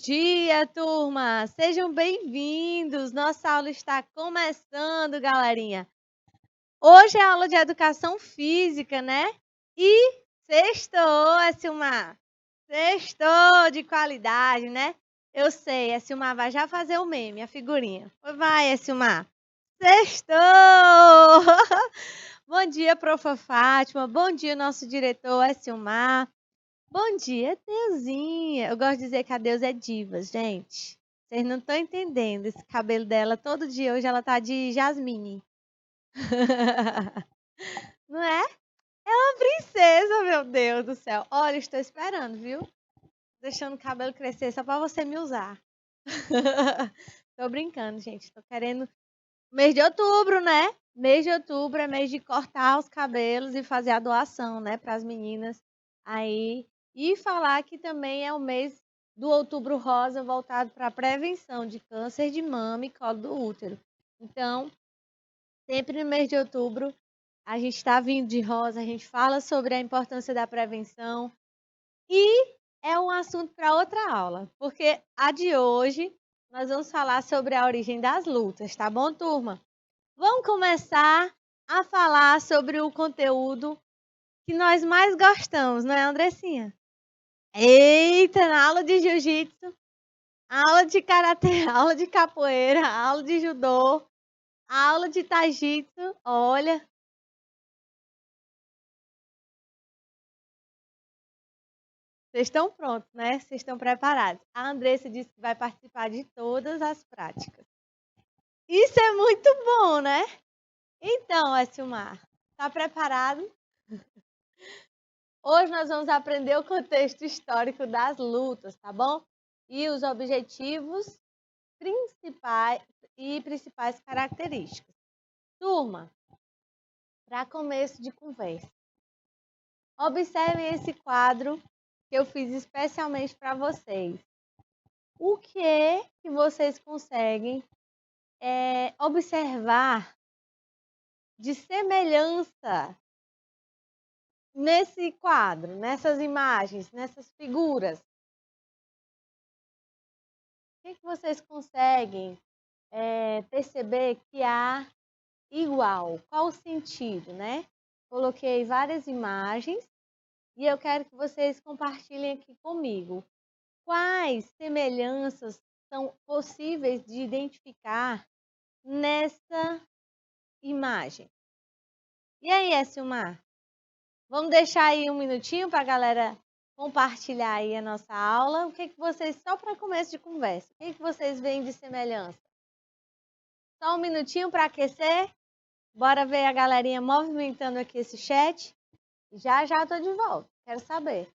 dia, turma! Sejam bem-vindos! Nossa aula está começando, galerinha! Hoje é a aula de Educação Física, né? E sextou, Silmar! Sextou de qualidade, né? Eu sei, Silmar vai já fazer o meme, a figurinha. Vai, Silmar! Sextou! Bom dia, profa Fátima! Bom dia, nosso diretor, Silmar! Bom dia, Deusinha. Eu gosto de dizer que a Deus é divas, gente. Vocês não estão entendendo. Esse cabelo dela, todo dia hoje ela tá de Jasmine. Não é? É uma princesa, meu Deus do céu. Olha, estou esperando, viu? Deixando o cabelo crescer só pra você me usar. Tô brincando, gente. Tô querendo. Mês de outubro, né? Mês de outubro é mês de cortar os cabelos e fazer a doação, né, para as meninas aí. E falar que também é o mês do Outubro Rosa voltado para a prevenção de câncer de mama e colo do útero. Então, sempre no mês de outubro, a gente está vindo de rosa, a gente fala sobre a importância da prevenção e é um assunto para outra aula, porque a de hoje nós vamos falar sobre a origem das lutas, tá bom, turma? Vamos começar a falar sobre o conteúdo que nós mais gostamos, não é, Andressinha? Eita, na aula de jiu-jitsu, aula de karatê, aula de capoeira, aula de judô, aula de taijitsu, olha. Vocês estão prontos, né? Vocês estão preparados. A Andressa disse que vai participar de todas as práticas. Isso é muito bom, né? Então, Silmar, tá preparado? Hoje nós vamos aprender o contexto histórico das lutas, tá bom? E os objetivos principais características. Turma, para começo de conversa, observem esse quadro que eu fiz especialmente para vocês. O que vocês conseguem observar de semelhança nesse quadro, nessas imagens, nessas figuras? O que vocês conseguem perceber que há igual? Qual o sentido, né? Coloquei várias imagens e eu quero que vocês compartilhem aqui comigo. Quais semelhanças são possíveis de identificar nessa imagem? E aí, Silmar? Vamos deixar aí um minutinho para a galera compartilhar aí a nossa aula. O que vocês, só para começo de conversa, o que vocês veem de semelhança? Só um minutinho para aquecer? Bora ver a galerinha movimentando aqui esse chat? Já estou de volta, quero saber.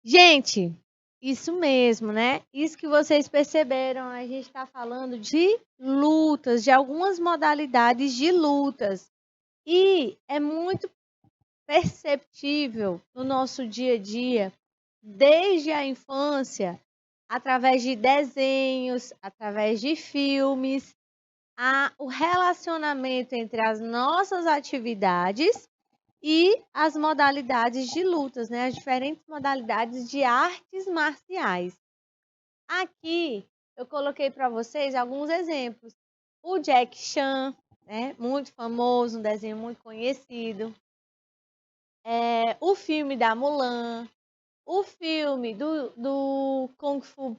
Gente, isso mesmo, né? Isso que vocês perceberam, a gente está falando de lutas, de algumas modalidades de lutas. E é muito perceptível no nosso dia a dia, desde a infância, através de desenhos, através de filmes, o relacionamento entre as nossas atividades e as modalidades de lutas, né? As diferentes modalidades de artes marciais. Aqui eu coloquei para vocês alguns exemplos. O Jack Chan, né? Muito famoso, um desenho muito conhecido. O filme da Mulan, o filme do Kung Fu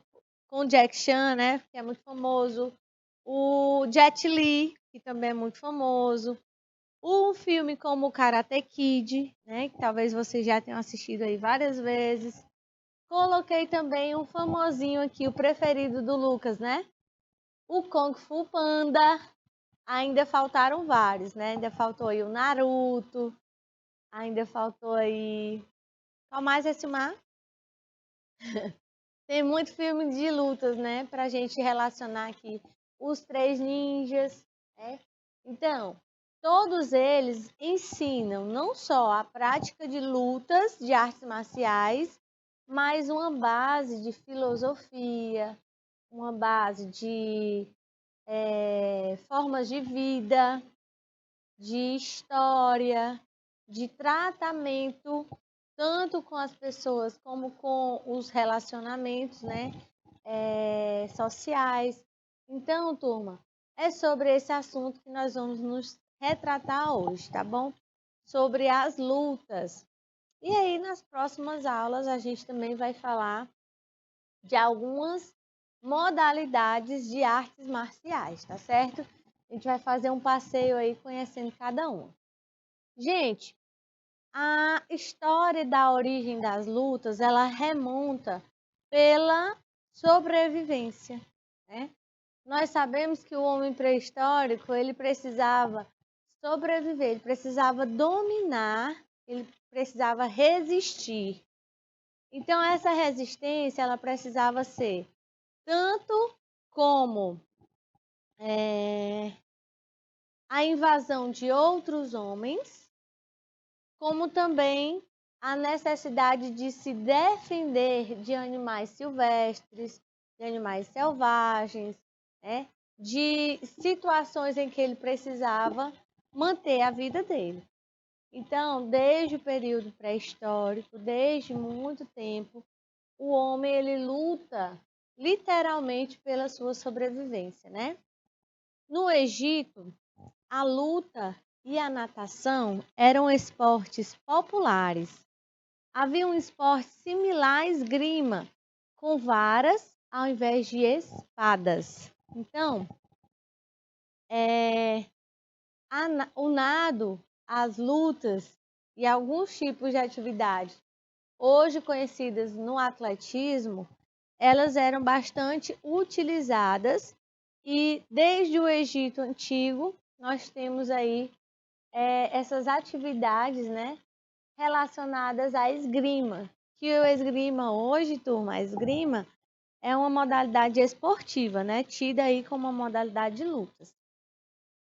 com Jack Chan, né? Que é muito famoso. O Jet Li, que também é muito famoso. Um filme como o Karate Kid, né? Que talvez vocês já tenham assistido aí várias vezes. Coloquei também um famosinho aqui, o preferido do Lucas, né? O Kung Fu Panda. Ainda faltaram vários, né? Ainda faltou aí o Naruto. Ainda faltou aí. Qual mais é, Silmar? Tem muito filme de lutas, né? Pra gente relacionar aqui. Os Três Ninjas, né? Então, todos eles ensinam não só a prática de lutas de artes marciais, mas uma base de filosofia, uma base de formas de vida, de história, de tratamento, tanto com as pessoas como com os relacionamentos, né, sociais. Então, turma, é sobre esse assunto que nós vamos nos retratar hoje, tá bom? Sobre as lutas. E aí, nas próximas aulas, a gente também vai falar de algumas modalidades de artes marciais, tá certo? A gente vai fazer um passeio aí conhecendo cada uma. Gente, a história da origem das lutas, ela remonta pela sobrevivência, né? Nós sabemos que o homem pré-histórico, ele precisava sobreviver, ele precisava dominar, ele precisava resistir. Então, essa resistência, ela precisava ser tanto como a invasão de outros homens, como também a necessidade de se defender de animais silvestres, de animais selvagens, né? De situações em que ele precisava manter a vida dele. Então, desde o período pré-histórico, desde muito tempo, o homem ele luta literalmente pela sua sobrevivência, né? No Egito, a luta e a natação eram esportes populares. Havia um esporte similar à esgrima, com varas ao invés de espadas. Então, o nado, as lutas e alguns tipos de atividade, hoje conhecidas no atletismo, elas eram bastante utilizadas e desde o Egito Antigo nós temos aí essas atividades, né, relacionadas à esgrima. Que o esgrima hoje, turma, a esgrima é uma modalidade esportiva, né, tida aí como uma modalidade de lutas.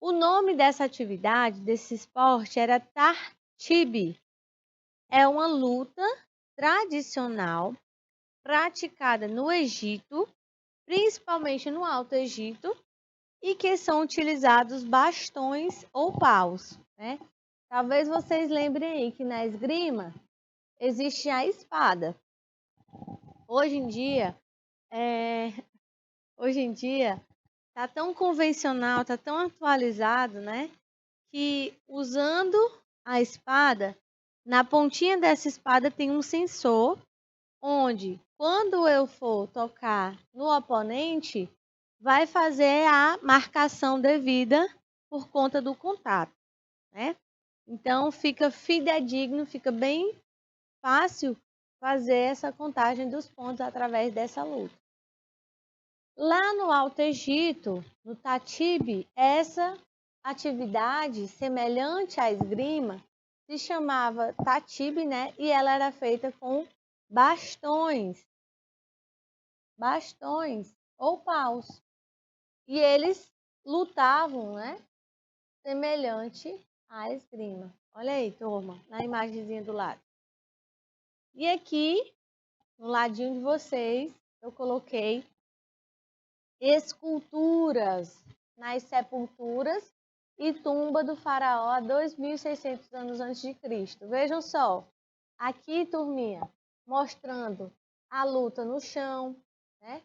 O nome dessa atividade, desse esporte, era Tartibe. É uma luta tradicional praticada no Egito, principalmente no Alto Egito, e que são utilizados bastões ou paus, né? Talvez vocês lembrem aí que na esgrima existe a espada. Hoje em dia, tá tão convencional, tá tão atualizado, né? Que usando a espada, na pontinha dessa espada tem um sensor onde, quando eu for tocar no oponente, vai fazer a marcação devida por conta do contato, né? Então fica fidedigno, fica bem fácil fazer essa contagem dos pontos através dessa luta. Lá no Alto Egito, no Tatibe, essa atividade semelhante à esgrima se chamava Tatibe, né? E ela era feita com bastões ou paus. E eles lutavam, né? Semelhante à esgrima. Olha aí, turma, na imagenzinha do lado. E aqui, no ladinho de vocês, eu coloquei esculturas nas sepulturas e tumba do faraó há 2.600 anos antes de Cristo. Vejam só, aqui, turminha, mostrando a luta no chão, né?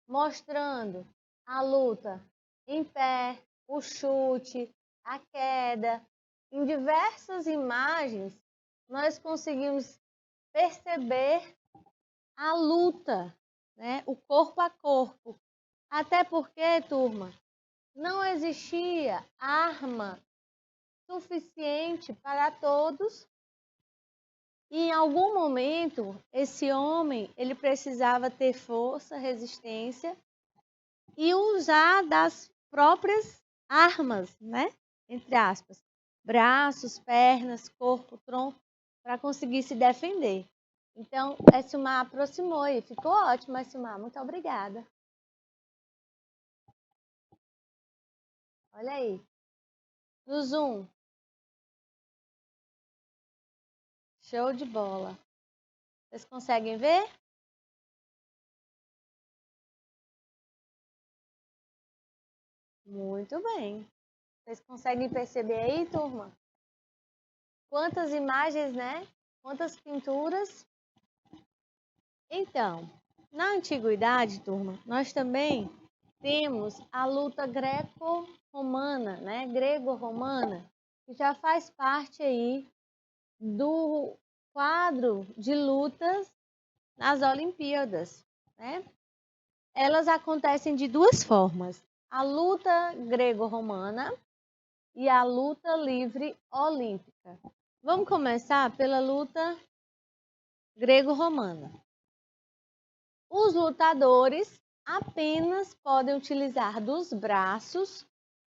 Mostrando a luta em pé, o chute, a queda. Em diversas imagens, nós conseguimos perceber a luta, né? O corpo a corpo. Até porque, turma, não existia arma suficiente para todos. E em algum momento, esse homem, ele precisava ter força, resistência e usar das próprias armas, né? Entre aspas, braços, pernas, corpo, tronco, para conseguir se defender. Então, Silmar aproximou e ficou ótimo, Silmar. Muito obrigada. Olha aí. No Zoom. Show de bola. Vocês conseguem ver? Muito bem. Vocês conseguem perceber aí, turma? Quantas imagens, né? Quantas pinturas. Então, na antiguidade, turma, nós também temos a luta greco-romana, né? Grego-romana, que já faz parte aí do quadro de lutas nas Olimpíadas, né? Elas acontecem de duas formas: a luta grego-romana e a luta livre olímpica. Vamos começar pela luta grego-romana. Os lutadores apenas podem utilizar dos braços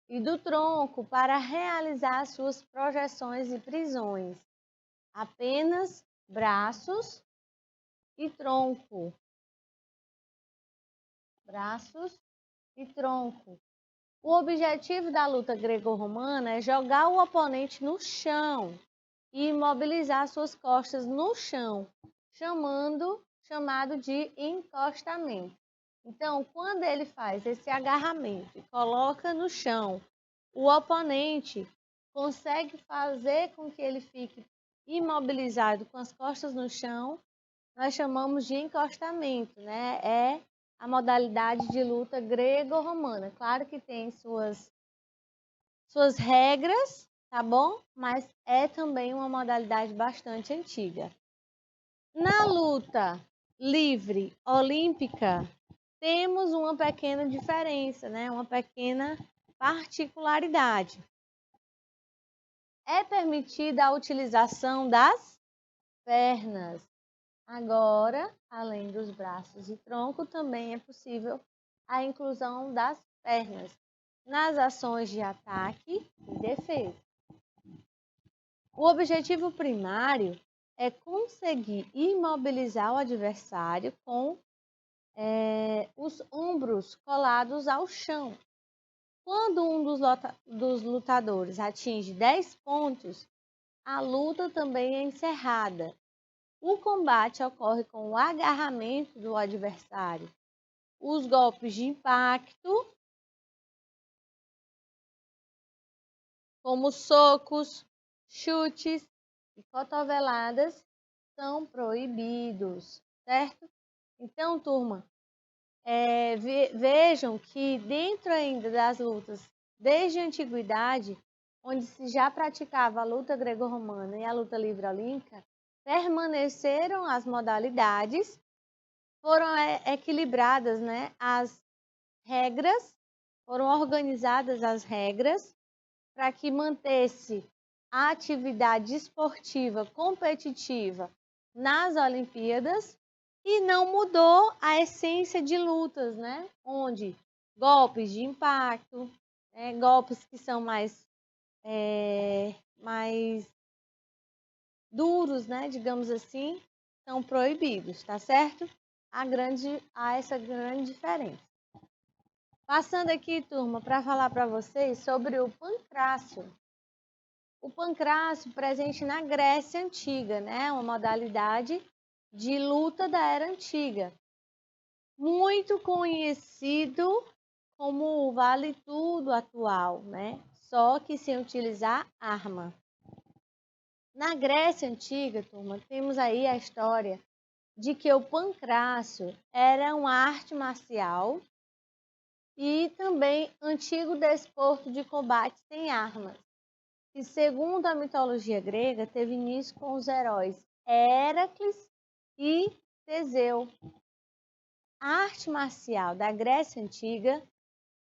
e do tronco para realizar suas projeções e prisões. Apenas braços e tronco. Braços e tronco. O objetivo da luta grego-romana é jogar o oponente no chão e imobilizar suas costas no chão, chamado de encostamento. Então, quando ele faz esse agarramento e coloca no chão, o oponente consegue fazer com que ele fique imobilizado com as costas no chão. Nós chamamos de encostamento, né? É a modalidade de luta grego-romana. Claro que tem suas regras, tá bom? Mas é também uma modalidade bastante antiga. Na luta livre olímpica, temos uma pequena diferença, né? Uma pequena particularidade. É permitida a utilização das pernas. Agora, além dos braços e tronco, também é possível a inclusão das pernas nas ações de ataque e defesa. O objetivo primário é conseguir imobilizar o adversário com os ombros colados ao chão. Quando um dos lutadores atinge 10 pontos, a luta também é encerrada. O combate ocorre com o agarramento do adversário, os golpes de impacto, como socos, chutes e cotoveladas, são proibidos, certo? Então, turma, vejam que dentro ainda das lutas, desde a antiguidade, onde se já praticava a luta grego-romana e a luta livre olímpica, permaneceram as modalidades, foram equilibradas, né, as regras, foram organizadas as regras para que mantesse a atividade esportiva competitiva nas Olimpíadas e não mudou a essência de lutas, né? Onde golpes de impacto, golpes que são mais duros, né? Digamos assim, são proibidos, tá certo? Há essa grande diferença. Passando aqui, turma, para falar para vocês sobre o pancrácio. O pancrácio presente na Grécia Antiga, né? Uma modalidade de luta da Era Antiga. Muito conhecido como o vale tudo atual, né? Só que sem utilizar arma. Na Grécia Antiga, turma, temos aí a história de que o pancrácio era uma arte marcial e também antigo desporto de combate sem armas, que, segundo a mitologia grega, teve início com os heróis Héracles e Teseu. A arte marcial da Grécia Antiga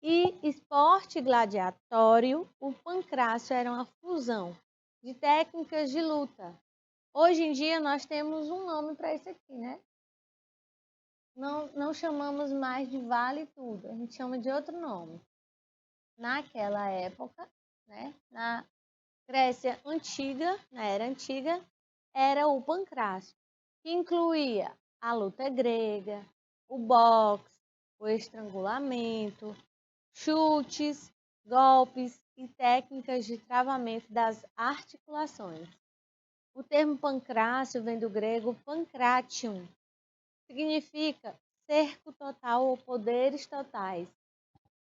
e esporte gladiatório, o pancrácio era uma fusão de técnicas de luta. Hoje em dia nós temos um nome para isso aqui, né? Não chamamos mais de vale tudo, a gente chama de outro nome. Naquela época, né, na Grécia Antiga, na Era Antiga, era o pancrácio, que incluía a luta grega, o boxe, o estrangulamento, chutes, golpes e técnicas de travamento das articulações. O termo pancrácio vem do grego pancratium, significa cerco total ou poderes totais.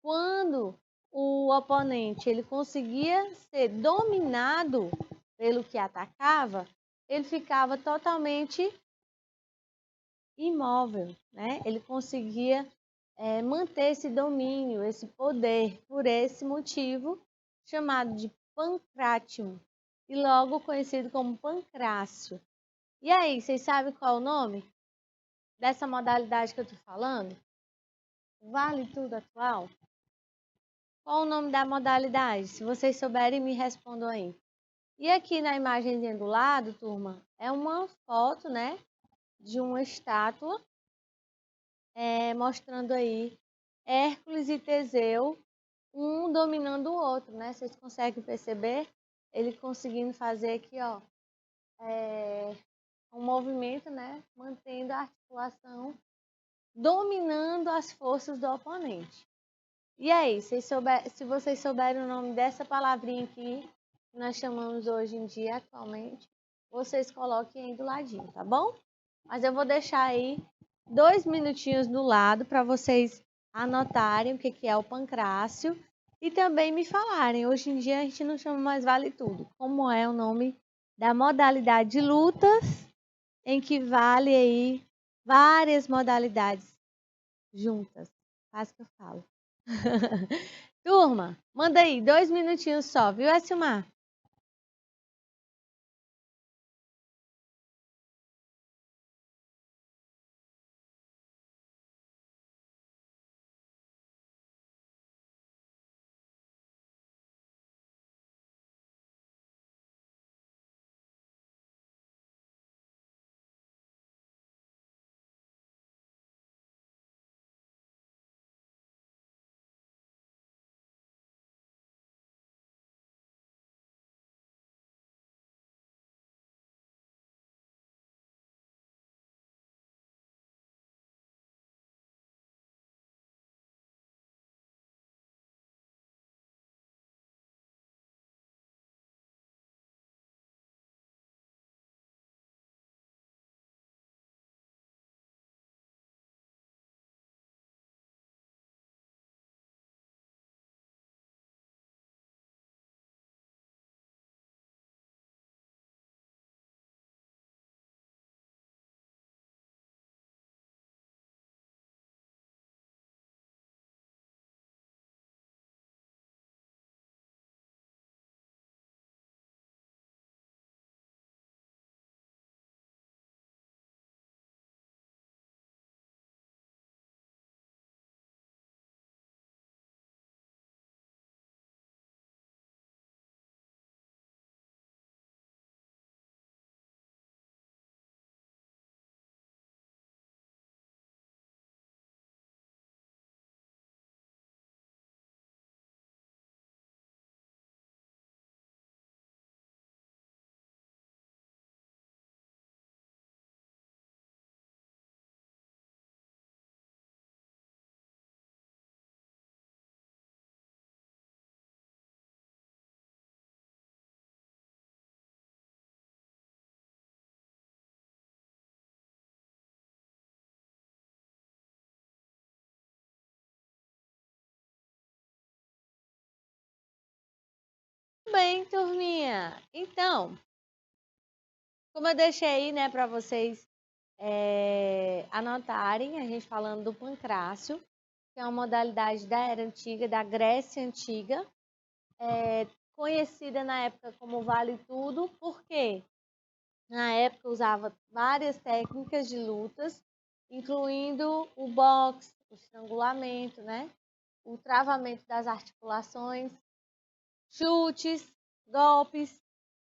Quando o oponente ele conseguia ser dominado pelo que atacava, ele ficava totalmente imóvel, né? Ele conseguia manter esse domínio, esse poder, por esse motivo, chamado de pancrátium, e logo conhecido como pancrácio. E aí, vocês sabem qual é o nome dessa modalidade que eu estou falando? Vale tudo atual? Qual o nome da modalidade? Se vocês souberem, me respondam aí. E aqui na imagenzinha do lado, turma, é uma foto, né, de uma estátua mostrando aí Hércules e Teseu, um dominando o outro, né? Vocês conseguem perceber? Ele conseguindo fazer aqui, ó, um movimento, né? Mantendo a articulação, dominando as forças do oponente. E aí, se vocês souberem o nome dessa palavrinha aqui, que nós chamamos hoje em dia, atualmente, vocês coloquem aí do ladinho, tá bom? Mas eu vou deixar aí 2 minutinhos do lado para vocês anotarem o que é o pancrácio e também me falarem. Hoje em dia a gente não chama mais vale tudo. Como é o nome da modalidade de lutas em que vale aí várias modalidades juntas. Faz o que eu falo. Turma, manda aí, 2 minutinhos só, viu, Essilmar? Bem, turminha. Então, como eu deixei aí, né, para vocês anotarem, a gente falando do pancrácio. que é uma modalidade da Era Antiga, da Grécia Antiga, conhecida na época como Vale Tudo, porque na época usava várias técnicas de lutas, incluindo o boxe, o estrangulamento, né? O travamento das articulações, chutes, golpes.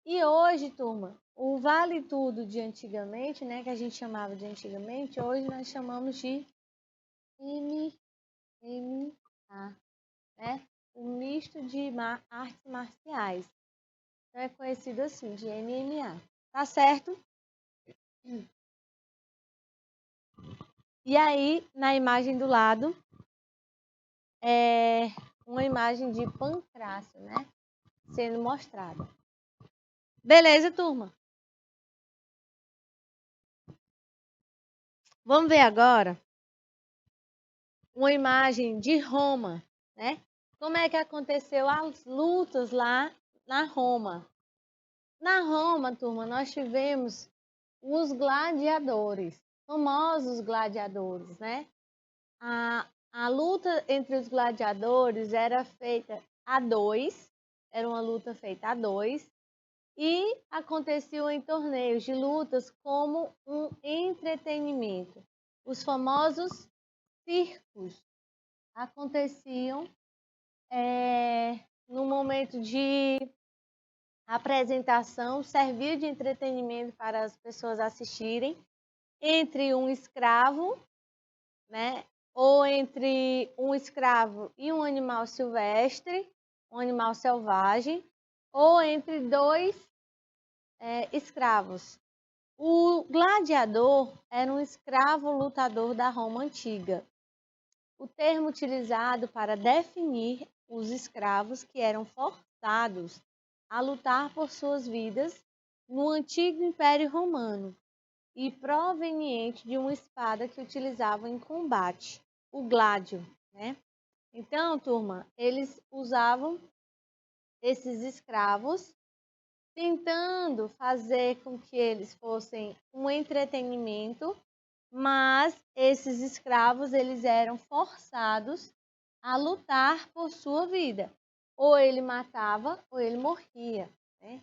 E hoje, turma, o Vale Tudo de antigamente, né, que a gente chamava de antigamente, hoje nós chamamos de MMA, né? O misto de artes marciais. Então é conhecido assim, de MMA. Tá certo? E aí, na imagem do lado, é uma imagem de Pancrácio, né? Sendo mostrada. Beleza, turma? Vamos ver agora uma imagem de Roma, né? Como é que aconteceu as lutas lá na Roma? Na Roma, turma, nós tivemos os gladiadores, famosos gladiadores, né? A luta entre os gladiadores era feita a dois, era uma luta feita a dois, e aconteciam em torneios de lutas como um entretenimento. Os famosos circos aconteciam no momento de apresentação, servia de entretenimento para as pessoas assistirem, entre um escravo, né, ou entre um escravo e um animal silvestre, um animal selvagem, ou entre dois escravos. O gladiador era um escravo lutador da Roma antiga. O termo utilizado para definir os escravos que eram forçados a lutar por suas vidas no antigo Império Romano e proveniente de uma espada que utilizavam em combate, o gládio, né? Então, turma, eles usavam esses escravos tentando fazer com que eles fossem um entretenimento, mas esses escravos eles eram forçados a lutar por sua vida. Ou ele matava ou ele morria, né?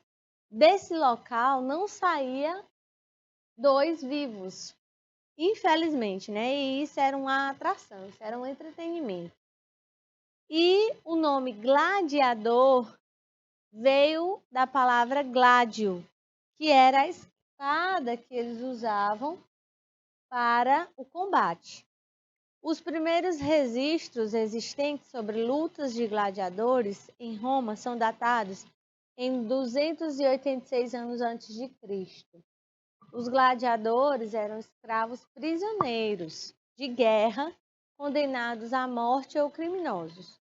Desse local não saía dois vivos, infelizmente, né? E isso era uma atração, isso era um entretenimento. E o nome gladiador veio da palavra gládio, que era a espada que eles usavam para o combate. Os primeiros registros existentes sobre lutas de gladiadores em Roma são datados em 286 anos antes de Cristo. Os gladiadores eram escravos prisioneiros de guerra, condenados à morte ou criminosos.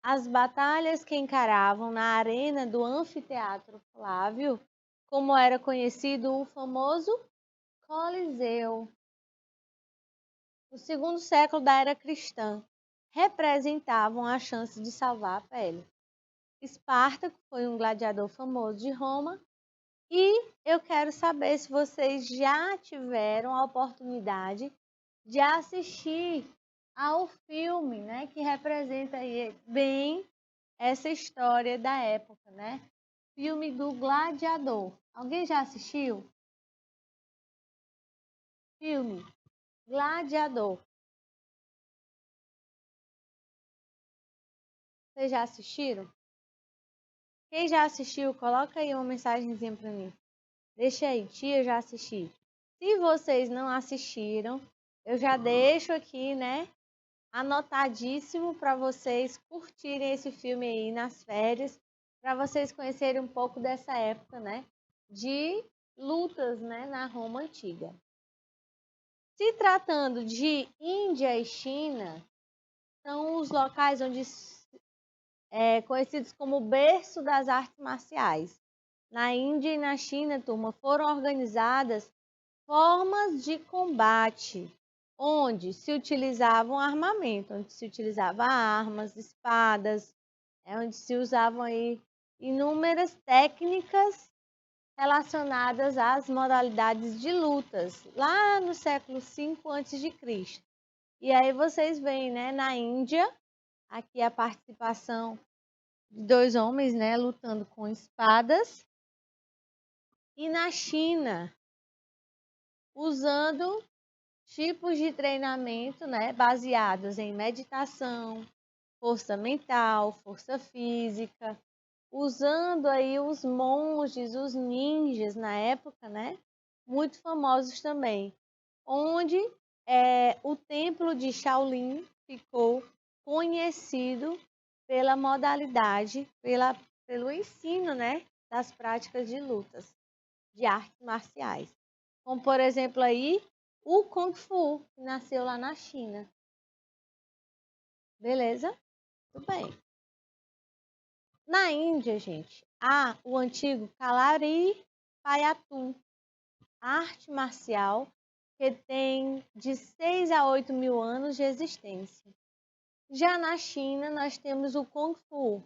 As batalhas que encaravam na arena do anfiteatro Flávio, como era conhecido o famoso Coliseu, no segundo século da era cristã, representavam a chance de salvar a pele. Espartaco foi um gladiador famoso de Roma e eu quero saber se vocês já tiveram a oportunidade de assistir ao filme, né, que representa aí bem essa história da época, né? Filme do Gladiador. Alguém já assistiu? Filme Gladiador. Vocês já assistiram? Quem já assistiu, coloca aí uma mensagenzinha para mim. Deixa aí, tia, já assisti. Se vocês não assistiram, eu já deixo aqui, né, anotadíssimo para vocês curtirem esse filme aí nas férias, para vocês conhecerem um pouco dessa época, né, de lutas, né, na Roma antiga. Se tratando de Índia e China, são os locais onde conhecidos como berço das artes marciais. Na Índia e na China, turma, foram organizadas formas de combate, onde se utilizavam armamento, onde se utilizava armas, espadas, onde se usavam aí inúmeras técnicas relacionadas às modalidades de lutas, lá no século V a.C. E aí vocês veem, né, na Índia, aqui a participação de 2 homens, né, lutando com espadas. E na China, usando tipos de treinamento, né, baseados em meditação, força mental, força física, usando aí os monges, os ninjas na época, né, muito famosos também, onde o templo de Shaolin ficou conhecido pela modalidade, pelo ensino, né, das práticas de lutas, de artes marciais. Como, por exemplo, aí, o Kung Fu, que nasceu lá na China. Beleza? Tudo bem. Na Índia, gente, há o antigo Kalaripayattu, arte marcial que tem de 6 a 8 mil anos de existência. Já na China, nós temos o Kung Fu.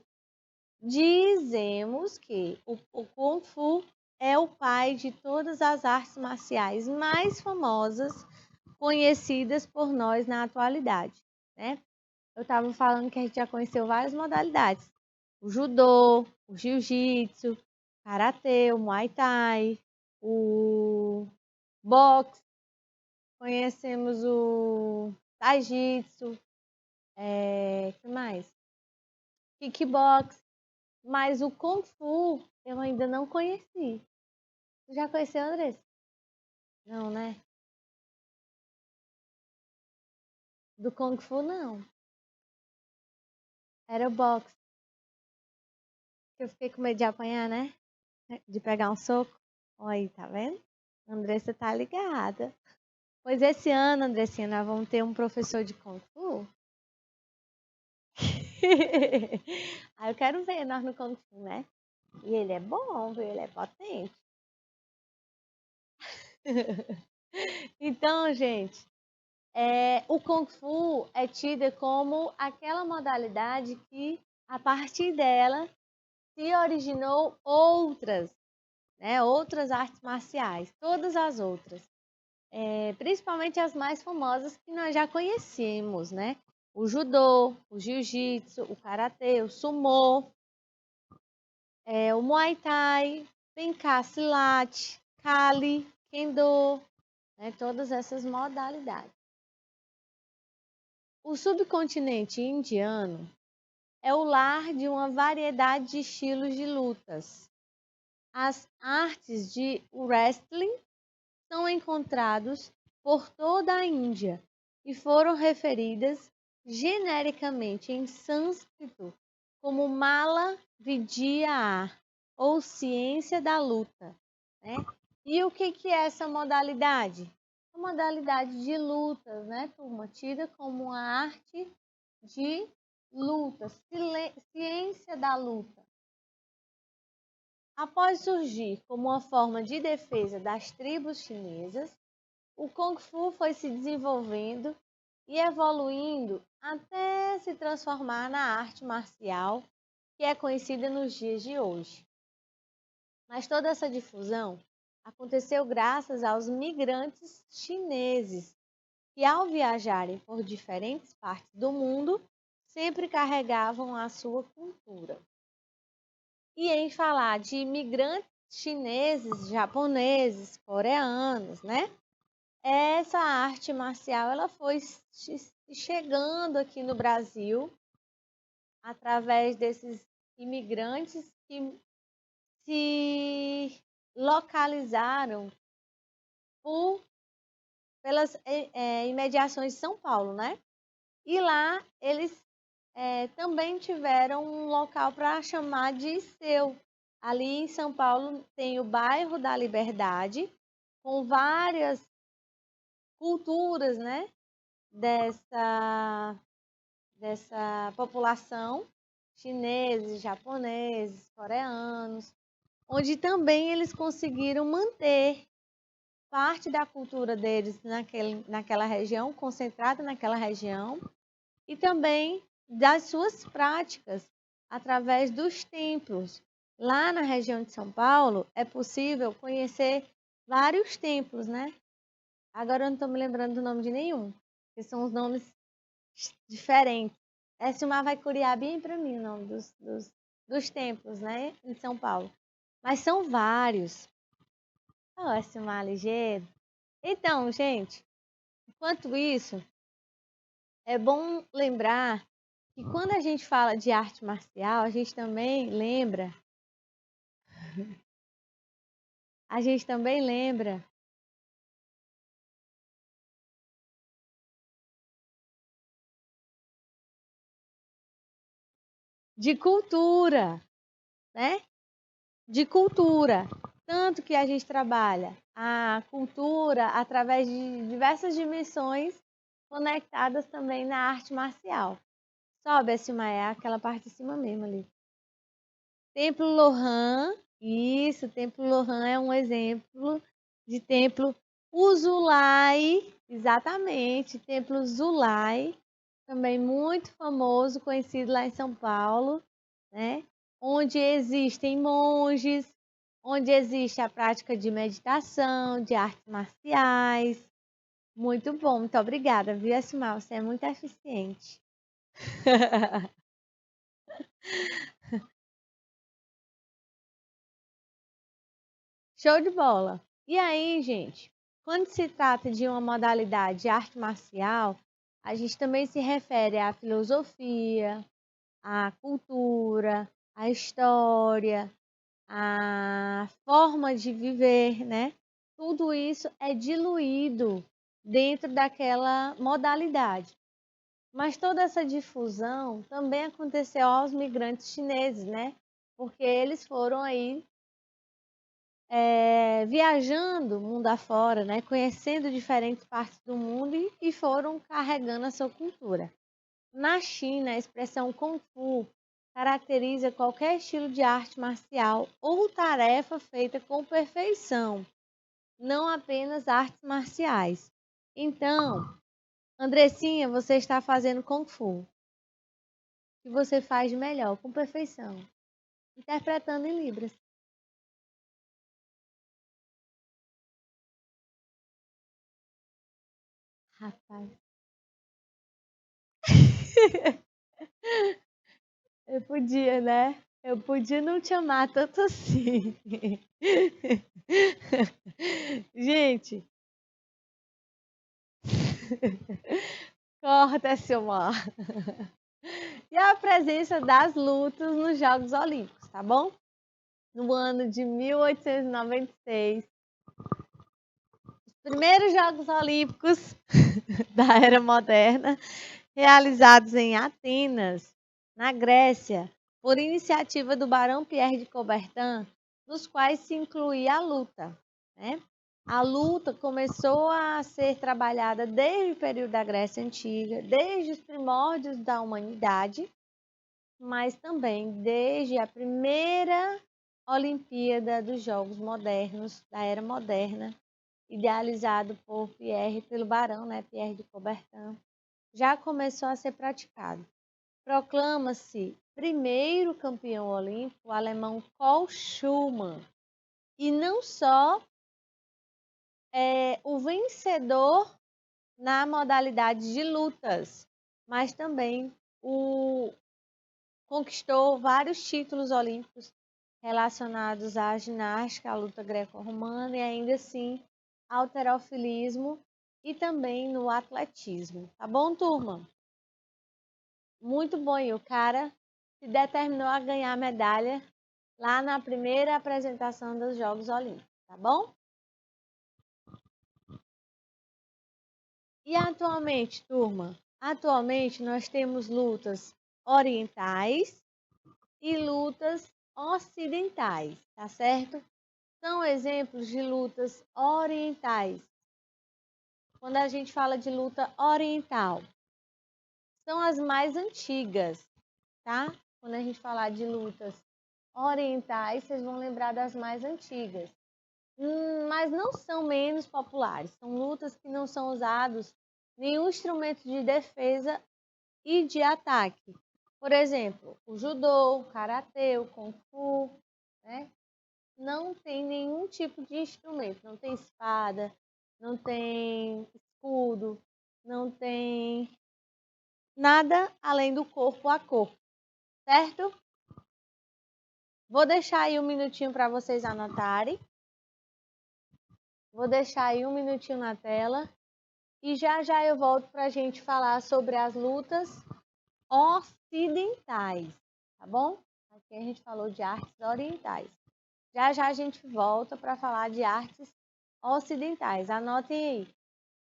Dizemos que o Kung Fu é o pai de todas as artes marciais mais famosas conhecidas por nós na atualidade, né? Eu estava falando que a gente já conheceu várias modalidades. O judô, o jiu-jitsu, o karatê, o muay thai, o boxe, conhecemos o taijitsu, que mais? Kickbox, mas o Kung Fu eu ainda não conheci. Você já conheceu, Andressa? Não, né? Do Kung Fu, não. Era o boxe. Eu fiquei com medo de apanhar, né? De pegar um soco. Olha aí, tá vendo? A Andressa tá ligada. Pois esse ano, Andressinha, nós vamos ter um professor de Kung Fu. Aí eu quero ver nós no Kung Fu, né? E ele é bom, viu? Ele é potente. Então, gente, o Kung Fu é tida como aquela modalidade que, a partir dela, se originou outras, né? Outras artes marciais, todas as outras. Principalmente as mais famosas que nós já conhecemos, né? O judô, o jiu-jitsu, o karatê, o sumô, o muay thai, penca, silat, kali, kendo, né? Todas essas modalidades. O subcontinente indiano é o lar de uma variedade de estilos de lutas. As artes de wrestling são encontrados por toda a Índia e foram referidas genericamente em sânscrito como Mala Vidya, ou ciência da luta, né? E o que é essa modalidade? A modalidade de lutas, né, turma? Tida como uma arte de luta, ciência da luta. Após surgir como uma forma de defesa das tribos chinesas, o Kung Fu foi se desenvolvendo e evoluindo até se transformar na arte marcial que é conhecida nos dias de hoje. Mas toda essa difusão aconteceu graças aos migrantes chineses, que ao viajarem por diferentes partes do mundo, sempre carregavam a sua cultura. E em falar de imigrantes chineses, japoneses, coreanos, né? Essa arte marcial ela foi chegando aqui no Brasil através desses imigrantes que se localizaram pelas imediações de São Paulo, né? E lá eles também tiveram um local para chamar de seu. Ali em São Paulo tem o bairro da Liberdade, com várias culturas, né? Dessa população, chineses, japoneses, coreanos, onde também eles conseguiram manter parte da cultura deles naquela região, concentrada naquela região, e também das suas práticas através dos templos. Lá na região de São Paulo é possível conhecer vários templos, né? Agora eu não estou me lembrando do nome de nenhum, porque são os nomes diferentes. Elcimar vai curiar bem para mim o nome dos templos, né, em São Paulo. Mas são vários. Ó, Elcimar ligeiro. Então, gente, enquanto isso, é bom lembrar que quando a gente fala de arte marcial, a gente também lembra de cultura, né? De cultura. Tanto que a gente trabalha a cultura através de diversas dimensões conectadas também na arte marcial. Sobe acima, é aquela parte de cima mesmo ali. Templo Lohan, isso, Templo Lohan é um exemplo de templo. Uzulai, exatamente, Templo Zulai, também muito famoso, conhecido lá em São Paulo, né? Onde existem monges, onde existe a prática de meditação, de artes marciais. Muito bom, muito obrigada, viu, Esmal? Você é muito eficiente. Show de bola! E aí, gente, quando se trata de uma modalidade de arte marcial, a gente também se refere à filosofia, à cultura, à história, à forma de viver, né? Tudo isso é diluído dentro daquela modalidade. Mas toda essa difusão também aconteceu aos migrantes chineses, né? Porque eles foram aí viajando mundo afora, né? Conhecendo diferentes partes do mundo e foram carregando a sua cultura. Na China, a expressão Kung Fu caracteriza qualquer estilo de arte marcial ou tarefa feita com perfeição, não apenas artes marciais. Então, Andressinha, você está fazendo Kung Fu. O que você faz de melhor, com perfeição, interpretando em Libras. Rapaz. Eu podia, né? Eu podia não te amar tanto assim. Gente, corta, Silmar. E a presença das lutas nos Jogos Olímpicos, tá bom? No ano de 1896, os primeiros Jogos Olímpicos da era moderna, realizados em Atenas, na Grécia, por iniciativa do Barão Pierre de Coubertin, nos quais se incluía a luta, né? A luta começou a ser trabalhada desde o período da Grécia Antiga, desde os primórdios da humanidade, mas também desde a primeira Olimpíada dos Jogos Modernos, da Era Moderna, idealizado pelo Barão, né, Pierre de Coubertin, já começou a ser praticado. Proclama-se primeiro campeão olímpico o alemão Karl Schumann. E não só o vencedor na modalidade de lutas, mas também conquistou vários títulos olímpicos relacionados à ginástica, à luta greco-romana e ainda assim ao halterofilismo e também no atletismo. Tá bom, turma? Muito bom. E o cara se determinou a ganhar a medalha lá na primeira apresentação dos Jogos Olímpicos, tá bom? E atualmente, turma? Atualmente nós temos lutas orientais e lutas ocidentais, tá certo? São exemplos de lutas orientais. Quando a gente fala de luta oriental, são as mais antigas, tá? Quando a gente falar de lutas orientais, vocês vão lembrar das mais antigas. Mas não são menos populares. São lutas que não são usados nenhum instrumento de defesa e de ataque. Por exemplo, o judô, o karatê, o kung fu, né? Não tem nenhum tipo de instrumento. Não tem espada, não tem escudo, não tem nada além do corpo a corpo, certo? Vou deixar aí um minutinho para vocês anotarem. Vou deixar aí um minutinho na tela. E já já eu volto para a gente falar sobre as lutas ocidentais, tá bom? Aqui a gente falou de artes orientais. Já já a gente volta para falar de artes ocidentais. Anotem aí.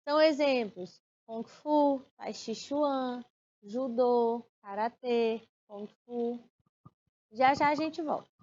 São exemplos: Kung Fu, Tai Chi Chuan, Judô, Karatê, Kung Fu. Já já a gente volta.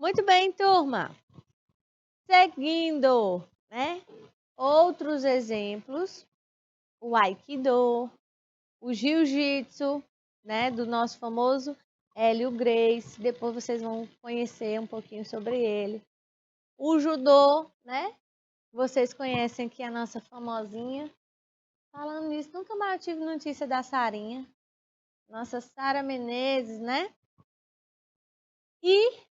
Muito bem, turma. Seguindo, né? Outros exemplos: o Aikido, o Jiu-Jitsu, né? Do nosso famoso Hélio Gracie. Depois vocês vão conhecer um pouquinho sobre ele. O Judô, né? Vocês conhecem aqui a nossa famosinha. Falando nisso, nunca mais eu tive notícia da Sarinha. Nossa Sara Menezes, né? E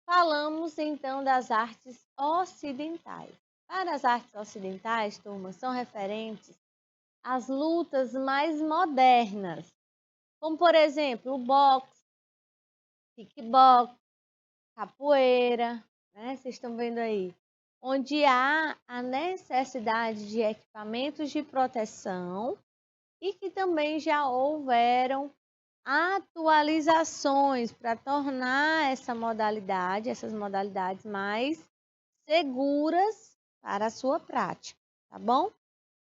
falamos então das artes ocidentais. Para as artes ocidentais, turma, são referentes às lutas mais modernas, como por exemplo o boxe, kickbox, capoeira, né? Vocês estão vendo aí, onde há a necessidade de equipamentos de proteção e que também já houveram atualizações para tornar essas modalidades mais seguras para a sua prática, tá bom?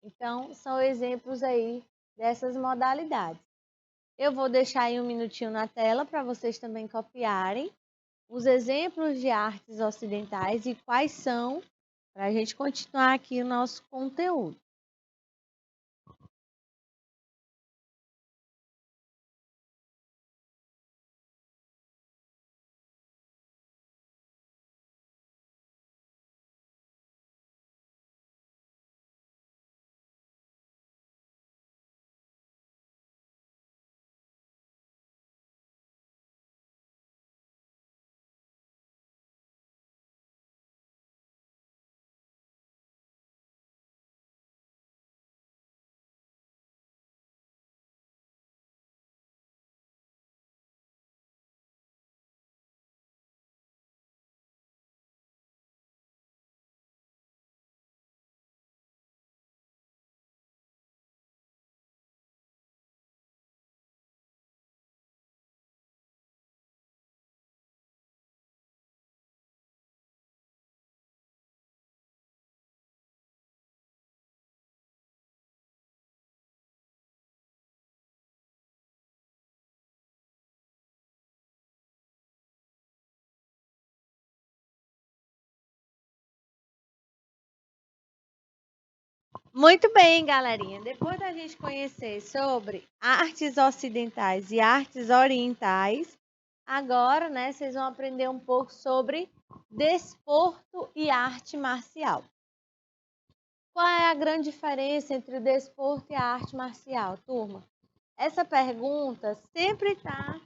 Então, são exemplos aí dessas modalidades. Eu vou deixar aí um minutinho na tela para vocês também copiarem os exemplos de artes ocidentais e quais são, para a gente continuar aqui o nosso conteúdo. Muito bem, galerinha. Depois da gente conhecer sobre artes ocidentais e artes orientais, agora, né, vocês vão aprender um pouco sobre desporto e arte marcial. Qual é a grande diferença entre o desporto e a arte marcial, turma? Essa pergunta sempre está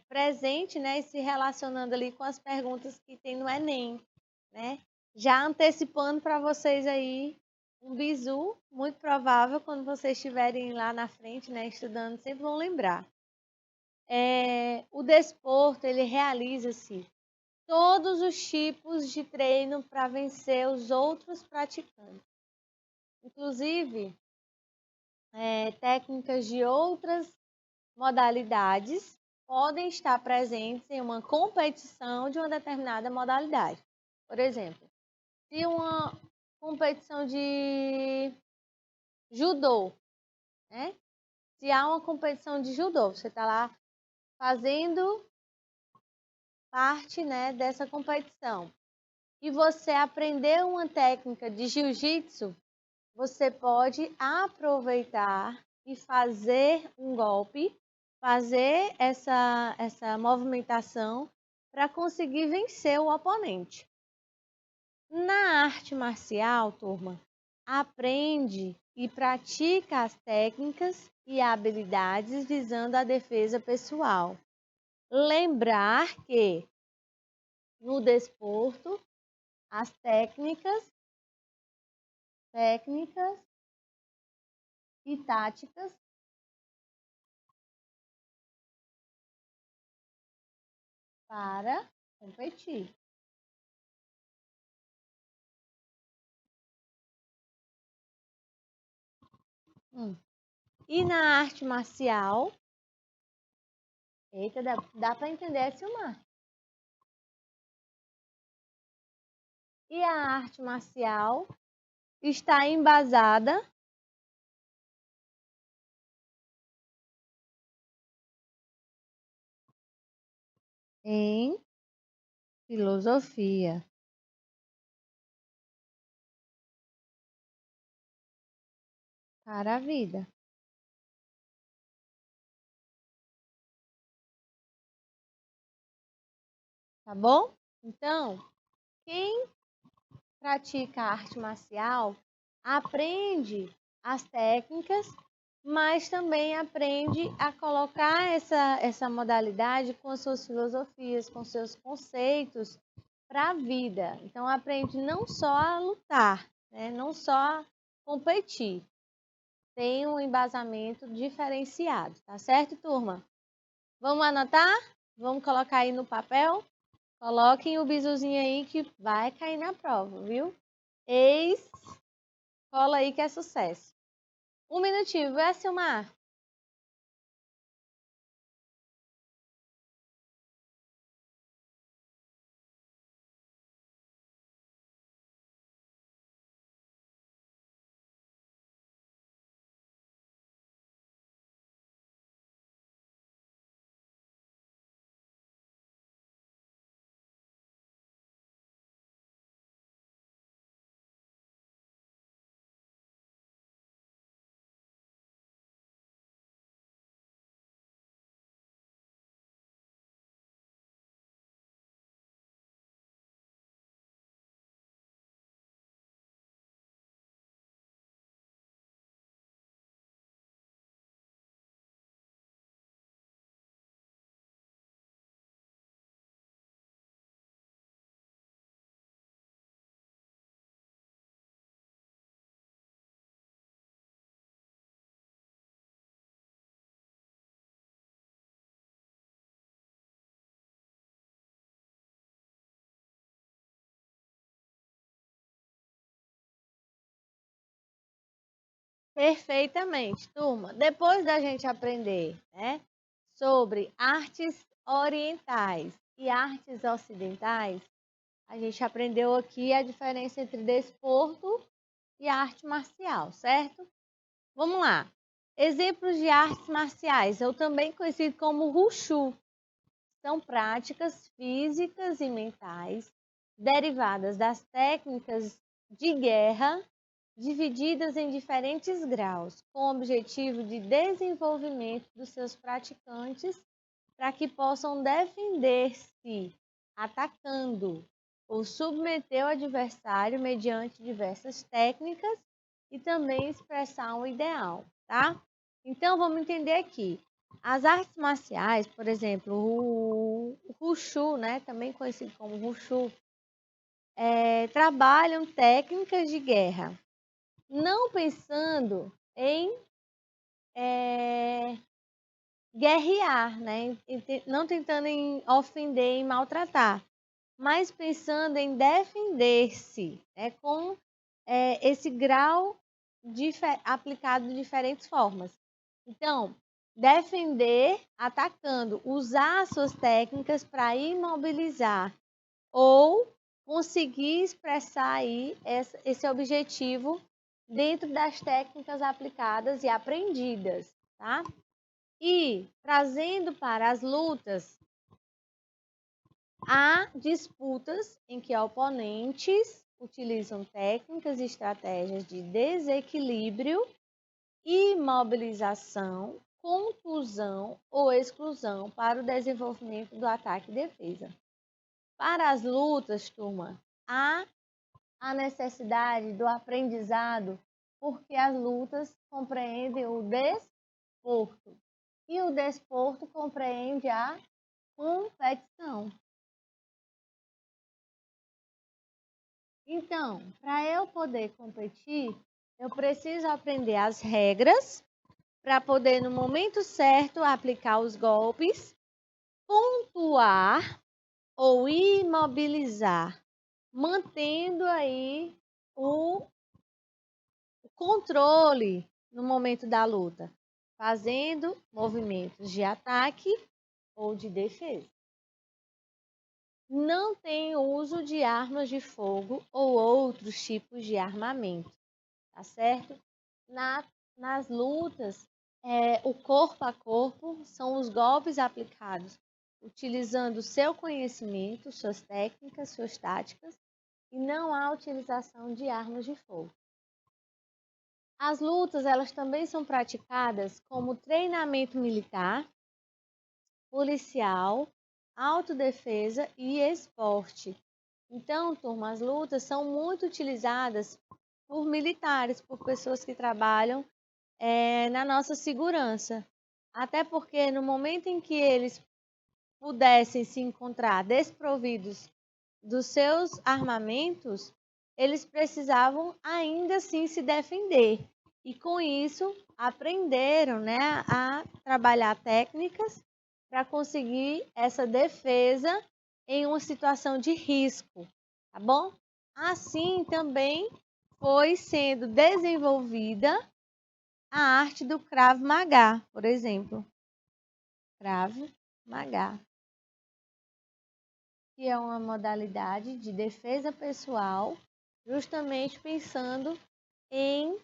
presente, né, e se relacionando ali com as perguntas que tem no Enem, né? Já antecipando para vocês aí Um bizu, muito provável, quando vocês estiverem lá na frente, né, estudando, sempre vão lembrar. O desporto, ele realiza-se todos os tipos de treino para vencer os outros praticantes. Inclusive, técnicas de outras modalidades podem estar presentes em uma competição de uma determinada modalidade. Por exemplo, se uma competição de judô, né? Se há uma competição de judô, você está lá fazendo parte, né, dessa competição e você aprendeu uma técnica de jiu-jitsu, você pode aproveitar e fazer um golpe, fazer essa movimentação para conseguir vencer o oponente. Na arte marcial, turma, aprende e pratica as técnicas e habilidades visando a defesa pessoal. Lembrar que no desporto, as técnicas e táticas para competir. E na arte marcial, eita, dá para entender, Silmar? E a arte marcial está embasada em filosofia. Para a vida. Tá bom? Então, quem pratica arte marcial aprende as técnicas, mas também aprende a colocar essa modalidade com as suas filosofias, com seus conceitos para a vida. Então, aprende não só a lutar, né? Não só a competir. Tem um embasamento diferenciado, tá certo, turma? Vamos anotar? Vamos colocar aí no papel? Coloquem o bizuzinho aí que vai cair na prova, viu? Cola aí que é sucesso. Um minutinho, vai, Silmar. Perfeitamente, turma. Depois da gente aprender, né, sobre artes orientais e artes ocidentais, a gente aprendeu aqui a diferença entre desporto e arte marcial, certo? Vamos lá. Exemplos de artes marciais, eu também conhecido como Wushu. São práticas físicas e mentais derivadas das técnicas de guerra, divididas em diferentes graus, com o objetivo de desenvolvimento dos seus praticantes para que possam defender-se atacando ou submeter o adversário mediante diversas técnicas e também expressar um ideal, tá? Então vamos entender aqui. As artes marciais, por exemplo, o Wushu, né, também conhecido como Wushu, trabalham técnicas de guerra não pensando em guerrear, né? Não tentando em ofender e maltratar, mas pensando em defender-se, né? Com esse grau aplicado de diferentes formas. Então, defender atacando, usar as suas técnicas para imobilizar ou conseguir expressar aí esse objetivo dentro das técnicas aplicadas e aprendidas, tá? E trazendo para as lutas, há disputas em que oponentes utilizam técnicas e estratégias de desequilíbrio, imobilização, contusão ou exclusão para o desenvolvimento do ataque e defesa. Para as lutas, turma, há a necessidade do aprendizado, porque as lutas compreendem o desporto. E o desporto compreende a competição. Então, para eu poder competir, eu preciso aprender as regras para poder, no momento certo, aplicar os golpes, pontuar ou imobilizar, mantendo aí o controle no momento da luta, fazendo movimentos de ataque ou de defesa. Não tem uso de armas de fogo ou outros tipos de armamento, tá certo? Nas lutas, o corpo a corpo são os golpes aplicados utilizando seu conhecimento, suas técnicas, suas táticas, e não há utilização de armas de fogo. As lutas, elas também são praticadas como treinamento militar, policial, autodefesa e esporte. Então, turma, as lutas são muito utilizadas por militares, por pessoas que trabalham na nossa segurança. Até porque no momento em que eles pudessem se encontrar desprovidos dos seus armamentos, eles precisavam ainda assim se defender. E com isso, aprenderam, né, a trabalhar técnicas para conseguir essa defesa em uma situação de risco, tá bom? Assim também foi sendo desenvolvida a arte do Krav Maga, por exemplo. Krav Maga, que é uma modalidade de defesa pessoal, justamente pensando em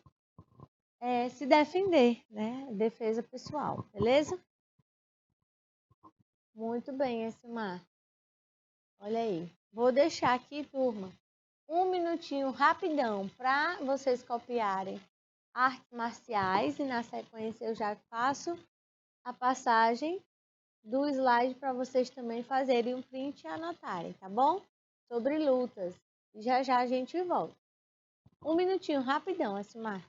se defender, né? Defesa pessoal, beleza? Muito bem, Esmar. Olha aí. Vou deixar aqui, turma, um minutinho rapidão para vocês copiarem artes marciais e na sequência eu já faço a passagem do slide para vocês também fazerem um print e anotarem, tá bom? Sobre lutas. Já já a gente volta. Um minutinho rapidão, Esmar.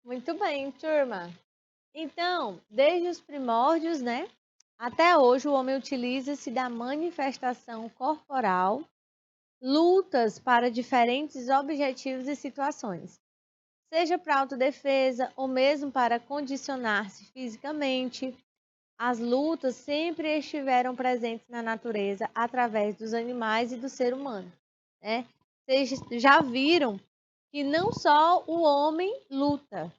Muito bem, turma. Então, desde os primórdios, né, até hoje o homem utiliza-se da manifestação corporal, lutas para diferentes objetivos e situações, seja para autodefesa ou mesmo para condicionar-se fisicamente. As lutas sempre estiveram presentes na natureza através dos animais e do ser humano, né? Vocês já viram que não só o homem luta,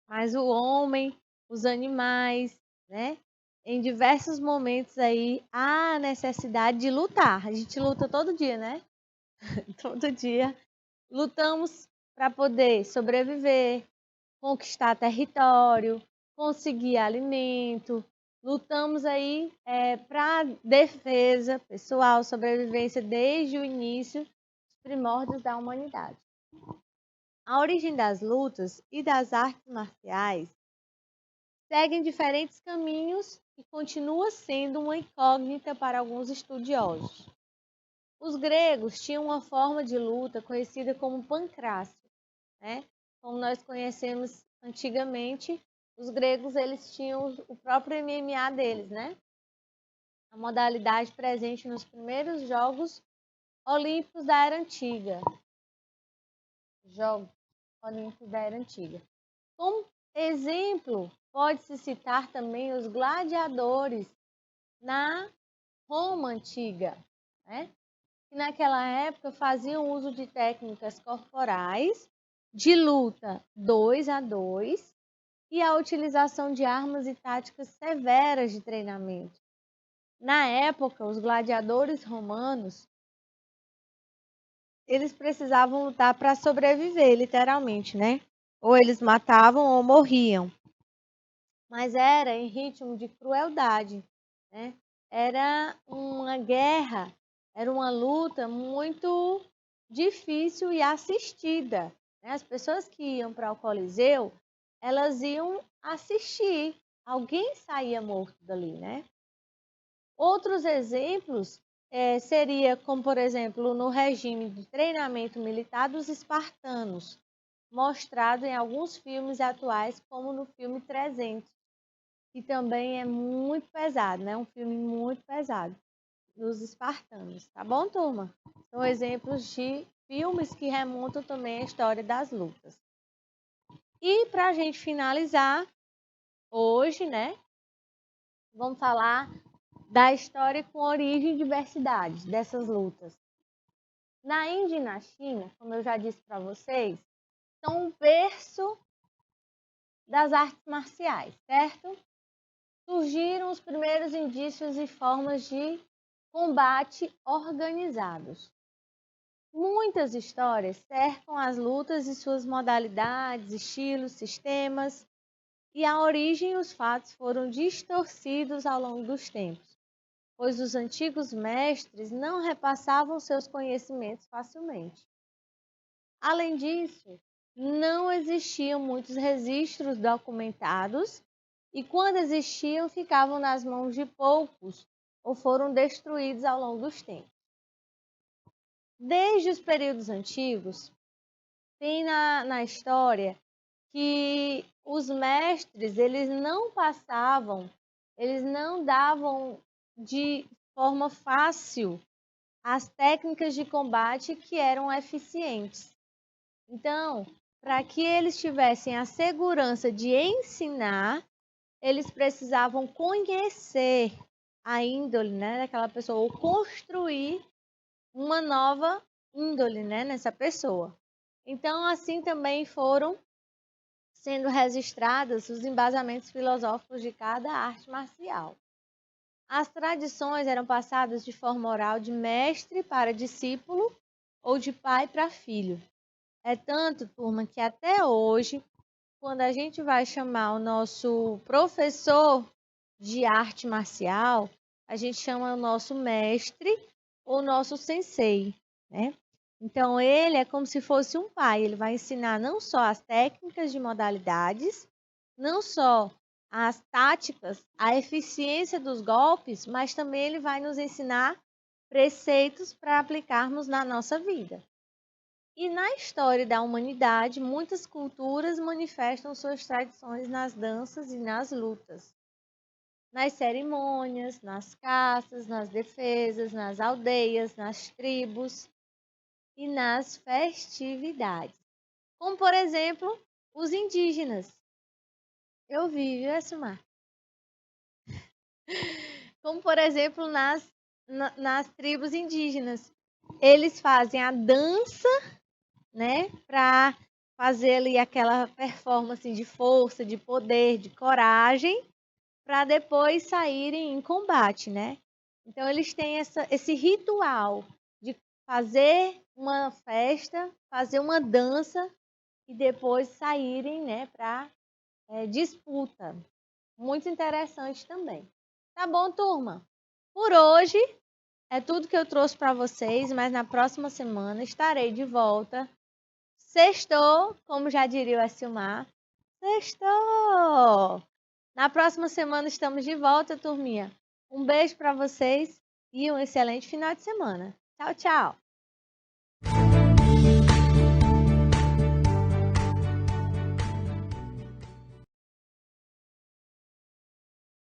mas o homem, os animais, né? Em diversos momentos aí há a necessidade de lutar. A gente luta todo dia, né? Todo dia lutamos para poder sobreviver, conquistar território, conseguir alimento. Lutamos aí para defesa pessoal, sobrevivência desde o início dos primórdios da humanidade. A origem das lutas e das artes marciais seguem diferentes caminhos e continua sendo uma incógnita para alguns estudiosos. Os gregos tinham uma forma de luta conhecida como pancrácio, né? Como nós conhecemos antigamente, os gregos eles tinham o próprio MMA deles, né? A modalidade presente nos primeiros Jogos Olímpicos da Era Antiga. Jogos Olímpicos da Era Antiga. Como exemplo, pode-se citar também os gladiadores na Roma Antiga, né? Que naquela época faziam uso de técnicas corporais, de luta 2 a 2 e a utilização de armas e táticas severas de treinamento. Na época, os gladiadores romanos, eles precisavam lutar para sobreviver, literalmente, né? Ou eles matavam ou morriam. Mas era em ritmo de crueldade, né? Era uma guerra, era uma luta muito difícil e assistida, né? As pessoas que iam para o Coliseu, elas iam assistir, alguém saía morto dali, né? Outros exemplos seria como, por exemplo, no regime de treinamento militar dos espartanos, mostrado em alguns filmes atuais, como no filme 300, que também é muito pesado, né? Um filme muito pesado dos espartanos, tá bom, turma? São exemplos de filmes que remontam também à história das lutas. E para a gente finalizar, hoje, né? Vamos falar da história com origem e diversidade dessas lutas. Na Índia e na China, como eu já disse para vocês, são o berço das artes marciais, certo? Surgiram os primeiros indícios e formas de combate organizados. Muitas histórias cercam as lutas e suas modalidades, estilos, sistemas, e a origem e os fatos foram distorcidos ao longo dos tempos, pois os antigos mestres não repassavam seus conhecimentos facilmente. Além disso, não existiam muitos registros documentados e, quando existiam, ficavam nas mãos de poucos ou foram destruídos ao longo dos tempos. Desde os períodos antigos, tem na história que os mestres, eles não passavam, eles não davam de forma fácil as técnicas de combate que eram eficientes. Então, para que eles tivessem a segurança de ensinar, eles precisavam conhecer a índole, né, daquela pessoa, ou construir uma nova índole, né, nessa pessoa. Então, assim também foram sendo registrados os embasamentos filosóficos de cada arte marcial. As tradições eram passadas de forma oral de mestre para discípulo ou de pai para filho. É tanto, turma, que até hoje, quando a gente vai chamar o nosso professor de arte marcial, a gente chama o nosso mestre ou nosso sensei, né? Então, ele é como se fosse um pai. Ele vai ensinar não só as técnicas de modalidades, não só as táticas, a eficiência dos golpes, mas também ele vai nos ensinar preceitos para aplicarmos na nossa vida. E na história da humanidade, muitas culturas manifestam suas tradições nas danças e nas lutas, nas cerimônias, nas caças, nas defesas, nas aldeias, nas tribos e nas festividades. Como, por exemplo, os indígenas. Eu vi, viu, Esmar? Como, por exemplo, nas tribos indígenas. Eles fazem a dança, né, para fazer ali aquela performance de força, de poder, de coragem, para depois saírem em combate, né? Então eles têm esse ritual de fazer uma festa, fazer uma dança e depois saírem, né, para disputa. Muito interessante também. Tá bom, turma? Por hoje é tudo que eu trouxe para vocês, mas na próxima semana estarei de volta. Sextou, como já diria o Silmar. Sextou! Na próxima semana estamos de volta, turminha. Um beijo para vocês e um excelente final de semana. Tchau, tchau!